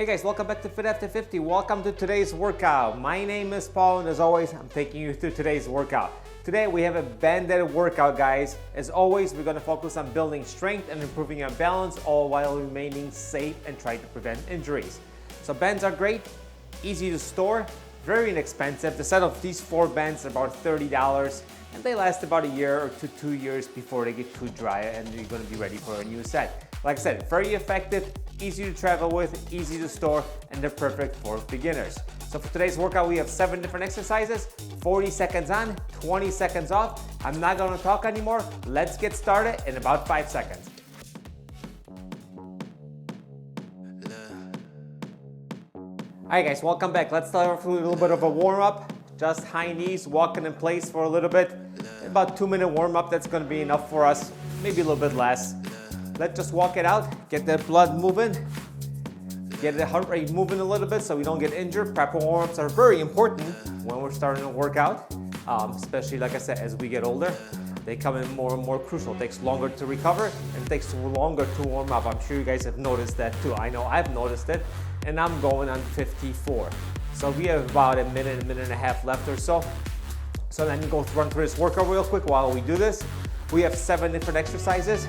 Hey guys, welcome back to Fit After 50. Welcome to today's workout. My name is Paul, and as always, I'm taking you through today's workout. Today we have a banded workout, guys. As always, we're gonna focus on building strength and improving your balance, all while remaining safe and trying to prevent injuries. So bands are great, easy to store, very inexpensive. The set of these 4 bands are about $30, and they last about a year or 2 years before they get too dry and you're gonna be ready for a new set. Like I said, very effective, easy to travel with, easy to store, and they're perfect for beginners. So for today's workout, we have 7 different exercises, 40 seconds on, 20 seconds off. I'm not gonna talk anymore. Let's get started in about 5 seconds. All right guys, welcome back. Let's start off with a little bit of a warm up. Just high knees, walking in place for a little bit. About 2-minute warm up, that's gonna be enough for us, maybe a little bit less. Let's just walk it out, get that blood moving, get the heart rate moving a little bit so we don't get injured. Proper warm-ups are very important when we're starting to work out, especially like I said, as we get older. They come in more and more crucial. It takes longer to recover and it takes longer to warm up. I'm sure you guys have noticed that too. I know I've noticed it, and I'm going on 54. So we have about a minute and a half left or so. So then go run through this workout real quick while we do this. We have 7 different exercises.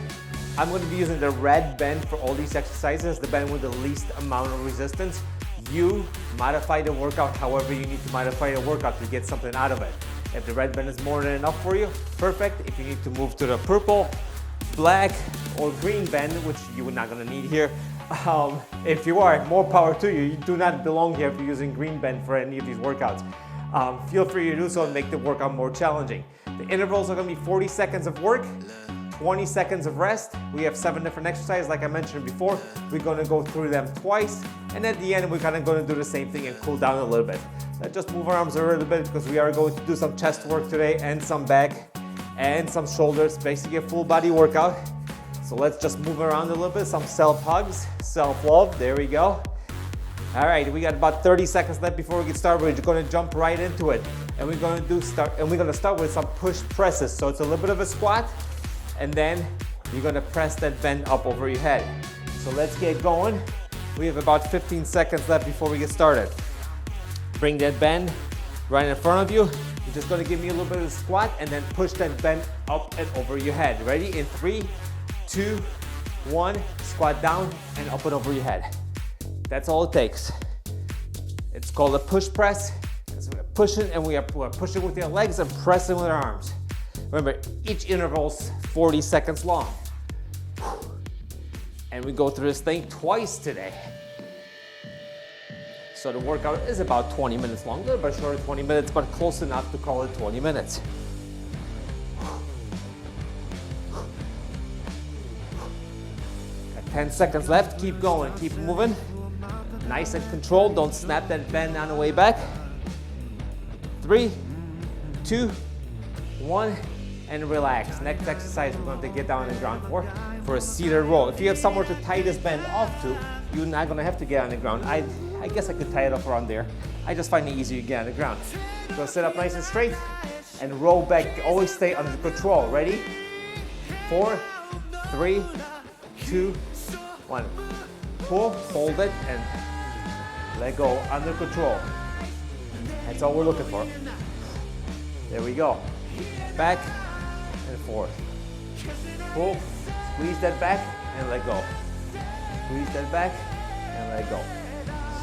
I'm going to be using the red band for all these exercises, the band with the least amount of resistance. You modify the workout however you need to modify the workout to get something out of it. If the red band is more than enough for you, perfect. If you need to move to the purple, black, or green band, which you're not going to need here, if you are, more power to you. You do not belong here if you're using green band for any of these workouts. Feel free to do so and make the workout more challenging. The intervals are going to be 40 seconds of work, 20 seconds of rest. We have 7 different exercises like I mentioned before. We're going to go through them twice, and at the end we're kind of going to do the same thing and cool down a little bit. Let's just move our arms a little bit because we are going to do some chest work today and some back and some shoulders, basically a full body workout. So let's just move around a little bit, some self hugs, self love, there we go. All right, we got about 30 seconds left before we get started. We're going to jump right into it, and we're going to start with some push presses. So it's a little bit of a squat, and then you're going to press that band up over your head. So let's get going. We have about 15 seconds left before we get started. Bring that band right in front of you. You're just going to give me a little bit of a squat and then push that band up and over your head. Ready? In 3, 2, 1, squat down and up and over your head. That's all it takes. It's called a push press. We're pushing, and we're pushing with your legs and pressing with our arms. Remember, each interval's 40 seconds long. And we go through this thing twice today. So the workout is about 20 minutes long, a little bit shorter, 20 minutes, but close enough to call it 20 minutes. Got 10 seconds left, keep going, keep moving. Nice and controlled, don't snap that band on the way back. 3, 2, 1, and relax. Next exercise we're going to get down on the ground for a seated roll. If you have somewhere to tie this band off to, you're not going to have to get on the ground. I guess I could tie it off around there. I just find it easier to get on the ground. So sit up nice and straight and roll back. Always stay under control. Ready? 4, 3, 2, 1. Pull, hold it, and let go, under control. That's all we're looking for. There we go. Back and forth. Pull, squeeze that back and let go. Squeeze that back and let go.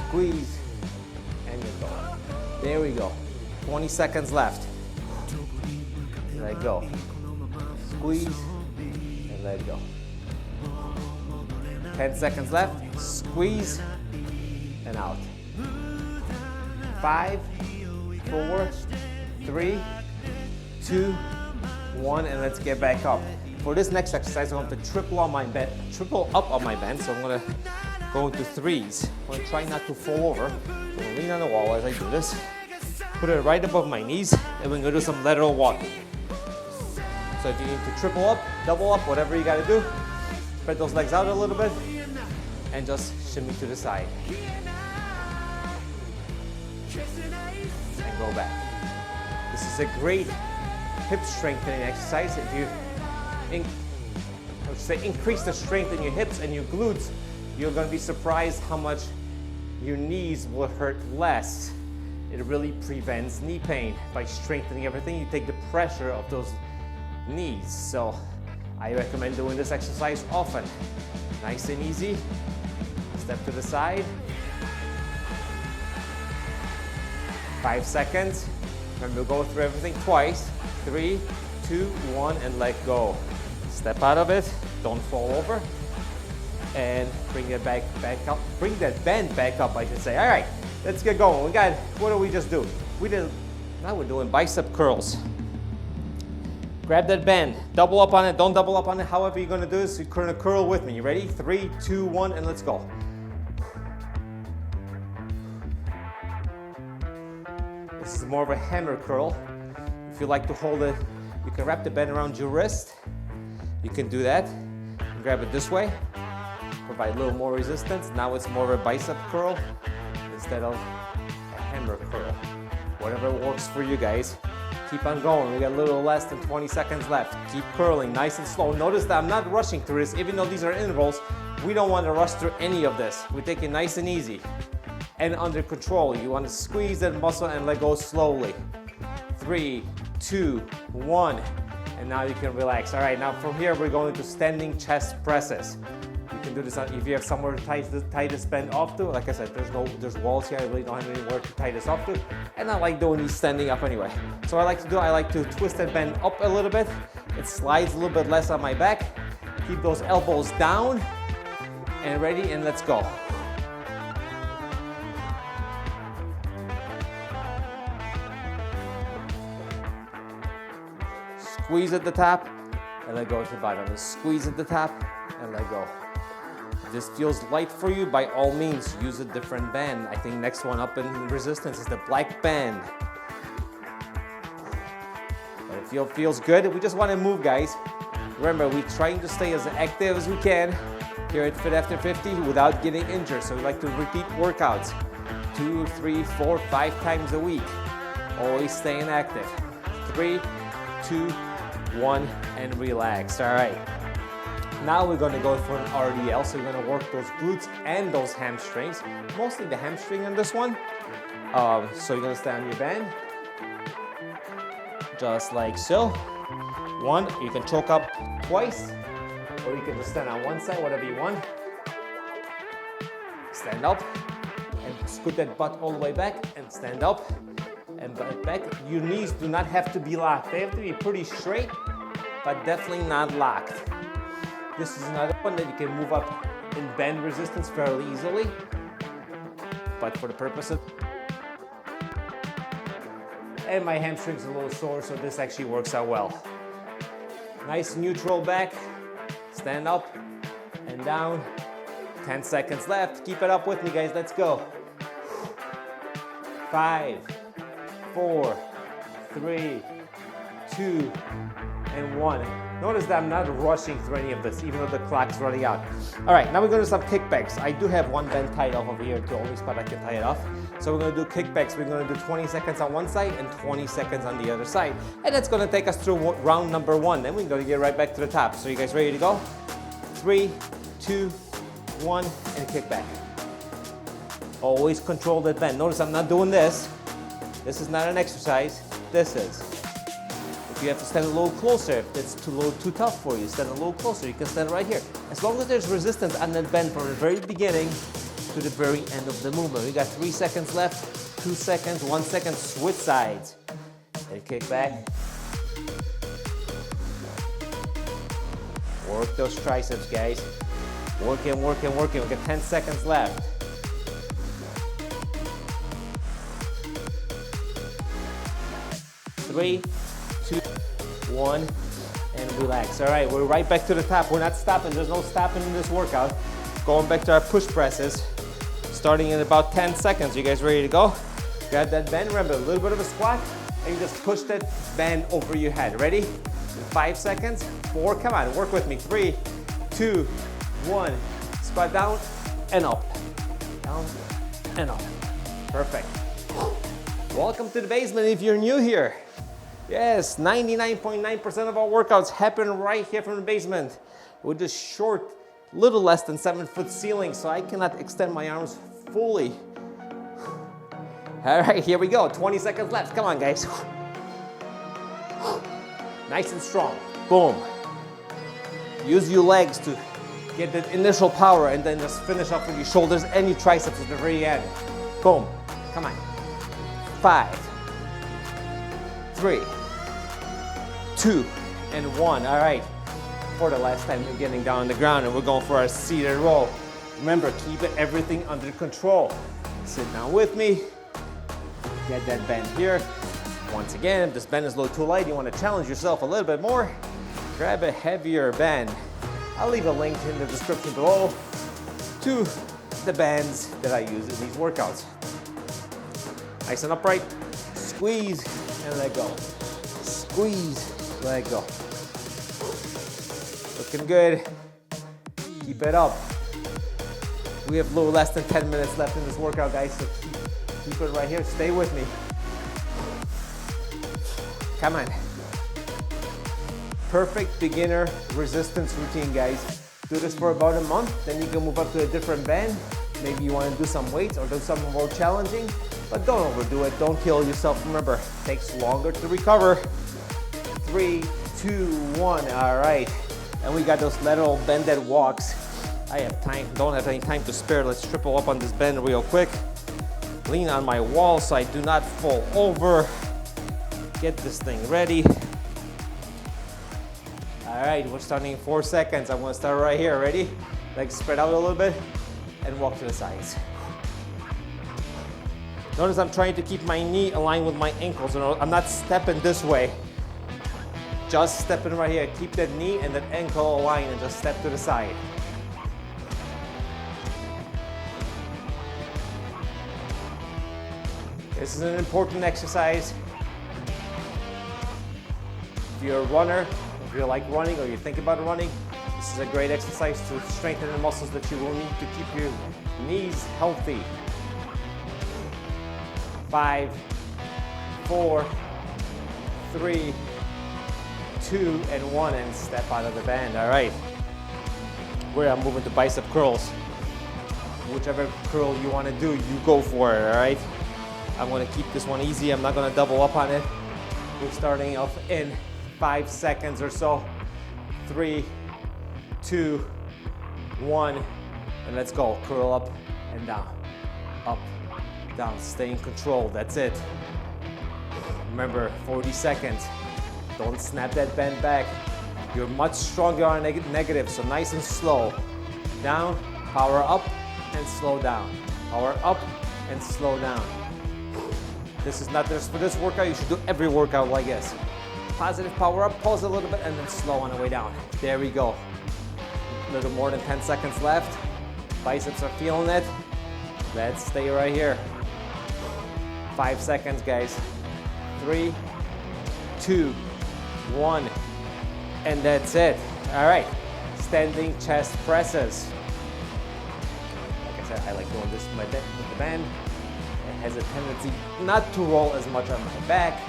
Squeeze and let go. There we go. 20 seconds left. Let go. Squeeze and let go. 10 seconds left. Squeeze and out. 5, 4, 3, 2, 1, and let's get back up. For this next exercise, I'm going to triple up on my band, so I'm going to go into 3s. I'm going to try not to fall over. So I'm going to lean on the wall as I do this. Put it right above my knees, and we're going to do some lateral walking. So if you need to triple up, double up, whatever you got to do, spread those legs out a little bit, and just shimmy to the side. And go back. This is a great hip strengthening exercise. If you increase the strength in your hips and your glutes, you're going to be surprised how much your knees will hurt less. It really prevents knee pain. By strengthening everything, you take the pressure of those knees. So I recommend doing this exercise often. Nice and easy. Step to the side. 5 seconds. Remember, go through everything twice. 3, 2, 1, and let go. Step out of it. Don't fall over. And bring it back up. Bring that bend back up, I should say. All right, let's get going. We got, what did we just do? Now we're doing bicep curls. Grab that bend, double up on it, don't double up on it. However you're gonna do this, you're gonna curl with me. You ready? 3, 2, 1, and let's go. This is more of a hammer curl. If you like to hold it, you can wrap the band around your wrist. You can do that. Grab it this way. Provide a little more resistance. Now it's more of a bicep curl instead of a hammer curl. Whatever works for you guys. Keep on going. We got a little less than 20 seconds left. Keep curling nice and slow. Notice that I'm not rushing through this. Even though these are intervals, we don't want to rush through any of this. We take it nice and easy and under control. You want to squeeze that muscle and let go slowly. 3, 2, 1. And now you can relax. All right, now from here, we're going to standing chest presses. You can do this if you have somewhere to tie this band off to. Like I said, there's walls here. I really don't have anywhere to tie this off to. And I like doing these standing up anyway. So what I like to twist that band up a little bit. It slides a little bit less on my back. Keep those elbows down and ready, and let's go. Squeeze at the top and let go to the bottom. Squeeze at the top and let go. If this feels light for you, by all means, use a different band. I think next one up in resistance is the black band. But if it feels good, we just want to move, guys. Remember, we're trying to stay as active as we can here at Fit After 50 without getting injured. So we like to repeat workouts 2, 3, 4, 5 times a week. Always staying active. 3, 2, 1, and relax. All right. Now we're going to go for an RDL. So we're going to work those glutes and those hamstrings. Mostly the hamstring on this one. So you're going to stand on your band. Just like so. 1, you can choke up twice. Or you can just stand on one side, whatever you want. Stand up. And scoot that butt all the way back. And stand up. And back. Your knees do not have to be locked. They have to be pretty straight, but definitely not locked. This is another one that you can move up in bend resistance fairly easily. But for the purpose of... And my hamstring's a little sore, so this actually works out well. Nice neutral back. Stand up and down. 10 seconds left. Keep it up with me, guys. Let's go. 5, 4, 3, 2, and 1. Notice that I'm not rushing through any of this, even though the clock's running out. All right, now we're going to do some kickbacks. I do have one band tied off over here, the only spot I can tie it off. So we're going to do kickbacks. We're going to do 20 seconds on one side and 20 seconds on the other side. And that's going to take us through round number 1. Then we're going to get right back to the top. So you guys ready to go? 3, 2, 1, and kick back. Always control that bend. Notice I'm not doing this. This is not an exercise. This is. If you have to stand a little closer, if it's too tough for you, stand a little closer. You can stand right here. As long as there's resistance on that bend from the very beginning to the very end of the movement. We got 3 seconds left, 2 seconds, 1 second, switch sides. And kick back. Work those triceps, guys. Working, working, working. We got 10 seconds left. 3, 2, 1, and relax. All right, we're right back to the top. We're not stopping. There's no stopping in this workout. Going back to our push presses. Starting in about 10 seconds. You guys ready to go? Grab that band. Remember, a little bit of a squat, and you just push that band over your head. Ready? In 5 seconds. 4, come on, work with me. 3, 2, 1. Squat down and up. Down and up. Perfect. Welcome to the basement if you're new here. Yes, 99.9% of our workouts happen right here from the basement with the short little less than 7-foot ceiling, so I cannot extend my arms fully. All right, here we go. 20 seconds left. Come on, guys. Nice and strong. Boom. Use your legs to get the initial power and then just finish off with your shoulders and your triceps at the very end. Boom. Come on. 5, 3, 2, and 1. All right. For the last time, we're getting down on the ground and we're going for our seated roll. Remember, keep everything under control. Sit down with me. Get that bend here. Once again, if this bend is a little too light, you want to challenge yourself a little bit more, grab a heavier bend. I'll leave a link in the description below to the bands that I use in these workouts. Nice and upright. Squeeze and let go. Squeeze, let go. Looking good. Keep it up. We have a little less than 10 minutes left in this workout, guys, so keep it right here. Stay with me. Come on. Perfect beginner resistance routine, guys. Do this for about a month, then you can move up to a different band. Maybe you want to do some weights or do something more challenging, but don't overdo it. Don't kill yourself. Remember, it takes longer to recover. 3, 2, 1. All right. And we got those lateral bended walks. I have time, don't have any time to spare. Let's triple up on this bend real quick. Lean on my wall so I do not fall over. Get this thing ready. All right, we're starting in 4 seconds. I'm gonna start right here. Ready? Legs spread out a little bit and walk to the sides. Notice I'm trying to keep my knee aligned with my ankles. I'm not stepping this way. Just stepping right here. Keep that knee and that ankle aligned and just step to the side. This is an important exercise. If you're a runner, if you like running or you think about running, this is a great exercise to strengthen the muscles that you will need to keep your knees healthy. 5, 4, 3, 2, and 1, and step out of the band. All right. Where I'm moving to bicep curls. Whichever curl you want to do, you go for it, all right? I'm going to keep this one easy. I'm not going to double up on it. We're starting off in 5 seconds or so. 3, 2, 1, and let's go. Curl up and down, up, down. Stay in control. That's it. Remember, 40 seconds. Don't snap that bend back. You're much stronger on negative, so nice and slow. Down, power up, and slow down. Power up and slow down. This is not just for this workout. You should do every workout like this. Positive power up, pause a little bit, and then slow on the way down. There we go. A little more than 10 seconds left. Biceps are feeling it. Let's stay right here. 5 seconds, guys. 3, 2, 1, and that's it. All right, standing chest presses. Like I said, I like doing this with the band. It has a tendency not to roll as much on my back,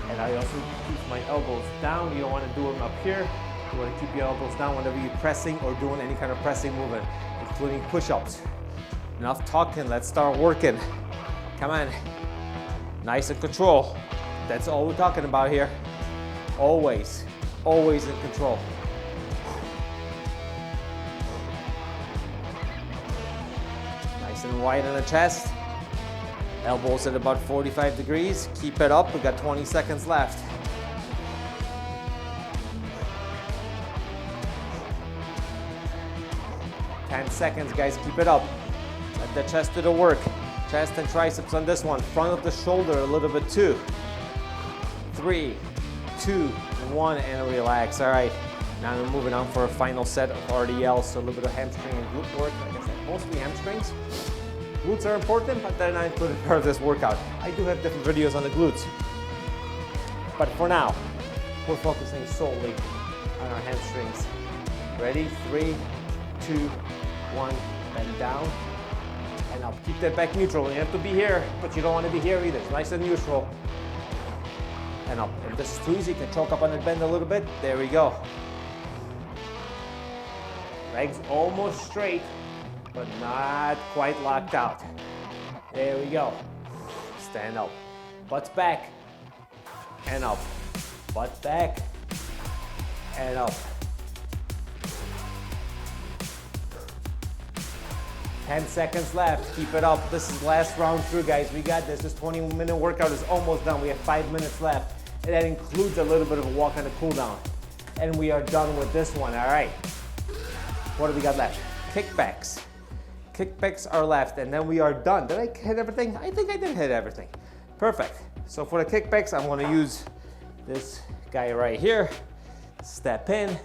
and I also keep my elbows down. You don't want to do them up here. You want to keep your elbows down whenever you're pressing or doing any kind of pressing movement, including push-ups. Enough talking, let's start working. Come on, nice and control. That's all we're talking about here. Always, always in control. Nice and wide on the chest. Elbows at about 45 degrees. Keep it up, we got 20 seconds left. Ten seconds, guys, keep it up. Let the chest do the work. Chest and triceps on this one. Front of the shoulder a little bit too. 3, 2, 1, and relax. All right, now we're moving on for a final set of RDLs, so a little bit of hamstring and glute work. Like I said, mostly hamstrings. Glutes are important, but they're not included part of this workout. I do have different videos on the glutes. But for now, we're focusing solely on our hamstrings. Ready? 3, 2, 1, bend down and up. Keep that back neutral. You have to be here, but you don't want to be here either. It's nice and neutral. And up. If this is too easy, you can choke up on the bend a little bit. There we go. Legs almost straight, but not quite locked out. There we go. Stand up. Butts back and up. Butt back and up. 10 seconds left. Keep it up. This is last round through, guys. We got this. This 20-minute workout is almost done. We have 5 minutes left. And that includes a little bit of a walk on the cool down. And we are done with this one. All right. What do we got left? Kickbacks. Kickbacks are left, and then we are done. Did I hit everything? I think I did hit everything. Perfect. So for the kickbacks, I'm gonna use this guy right here. Step in.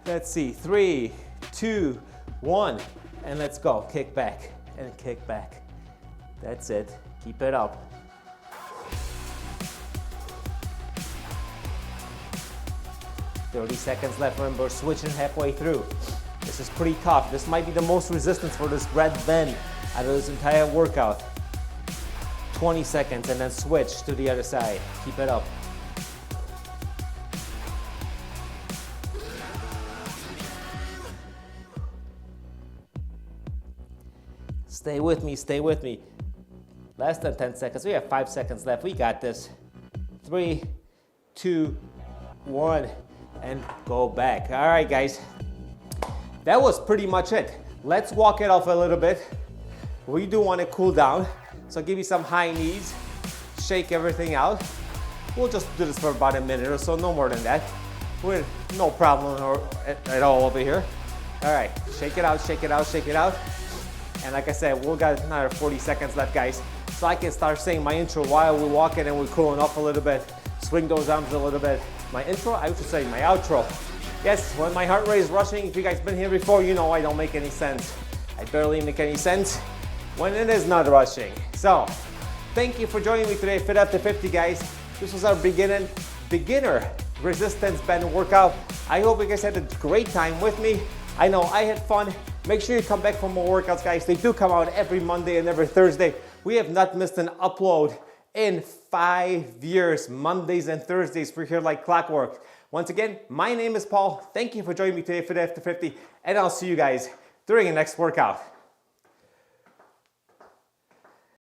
Let's see, 3, 2, 1, and let's go. Kick back and kick back. That's it. Keep it up. $30 left. Remember, switching halfway through. This is pretty tough. This might be the most resistance for this red bend out of this entire workout. 20 seconds and then switch to the other side. Keep it up. Stay with me, stay with me. Less than 10 seconds. We have 5 seconds left. We got this. 3, 2, 1, and go back. All right, guys. That was pretty much it. Let's walk it off a little bit. We do want to cool down. So give you some high knees. Shake everything out. We'll just do this for about a minute or so, no more than that. We're no problem at all over here. All right, shake it out, shake it out, shake it out. And like I said, we've got another 40 seconds left, guys. So I can start saying my intro while we're walking and we're cooling off a little bit. Swing those arms a little bit. My intro, I should say my outro. Yes, when my heart rate is rushing, if you guys been here before, you know I don't make any sense. I barely make any sense when it is not rushing. So, thank you for joining me today, Fit After 50, guys. This was our beginner resistance band workout. I hope you guys had a great time with me. I know I had fun. Make sure you come back for more workouts, guys. They do come out every Monday and every Thursday. We have not missed an upload in 5 years. Mondays and Thursdays, we're here like clockwork. Once again, my name is Paul. Thank you for joining me today for Fit After 50, and I'll see you guys during the next workout.